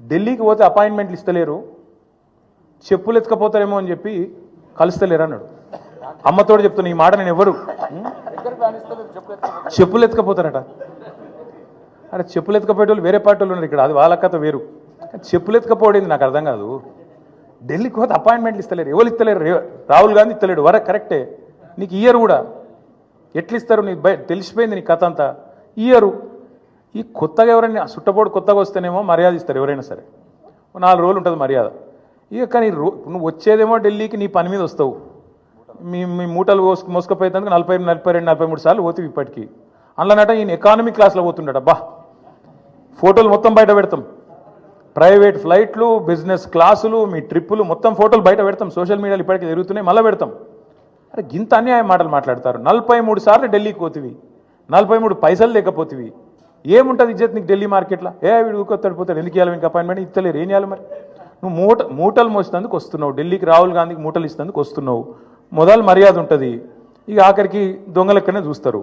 ఢిల్లీకి పోతే అపాయింట్మెంట్లు ఇస్తలేరు, చెప్పులు ఎత్తుకపోతారేమో అని చెప్పి కలుస్తలేరు అన్నాడు. అమ్మతోడు చెప్తున్నా ఈ మాట. నేను ఎవరు చెప్పులు ఎత్తుకపోతారట. అరే చెప్పులు ఎత్తుకపోయేటోళ్ళు వేరే పార్టీ వాళ్ళు ఉన్నారు ఇక్కడ, అది వాళ్ళ కథ వేరు. చెప్పులు ఎత్తుకపోయింది నాకు అర్థం కాదు. ఢిల్లీకి పోతే అపాయింట్మెంట్లు ఇస్తలేరు, ఎవరు ఇస్తలేరు? రాహుల్ గాంధీ ఇస్తలేడు, వరకు కరెక్టే. నీకు ఇయ్యరు కూడా, ఎట్లు ఇస్తారు? నీకు తెలిసిపోయింది నీ కథ అంతా. ఇయ్యరు. ఈ కొత్తగా ఎవరైనా సుట్టపోడు కొత్తగా వస్తేనేమో మర్యాద ఇస్తారు ఎవరైనా సరే, 4 రోజులు ఉంటుంది మర్యాద. ఇక కానీ నువ్వు వచ్చేదేమో ఢిల్లీకి నీ పని మీద వస్తావు. మీ మూటలు మోసుకపోయేందుకు 42, 43 సార్లు పోతావు ఇప్పటికీ. అందులోనట ఈయన ఎకానమీ క్లాస్లో పోతుండట. బా ఫోటోలు మొత్తం బయట పెడతాం, ప్రైవేట్ ఫ్లైట్లు, బిజినెస్ క్లాసులు, మీ ట్రిప్పులు మొత్తం ఫోటోలు బయట పెడతాం. సోషల్ మీడియాలో ఇప్పటికీ తిరుగుతున్నాయి, మళ్ళీ పెడతాం. అరే గింత అన్యాయం మాటలు మాట్లాడతారు. 43 సార్లు ఢిల్లీకి పోతివి, 43 పైసలు లేకపోతివి. ఏముంటుంది ఇజ్జత్ నీకు ఢిల్లీ మార్కెట్లో? వీడు ఊకొత్తాడు పోతాడు, ఎందుకు ఇవ్వాలి మీకు అపాయింట్మెంట్? ఇస్తలేరు, ఏం చేయాలి మరి? నువ్వు మూటలు మోసేందుకు వస్తున్నావు ఢిల్లీకి, రాహుల్ గాంధీకి మూటలు ఇస్తేందుకు వస్తున్నావు. మొదలు మర్యాద ఉంటుంది, ఇక ఆఖరికి దొంగలెక్కనే చూస్తారు.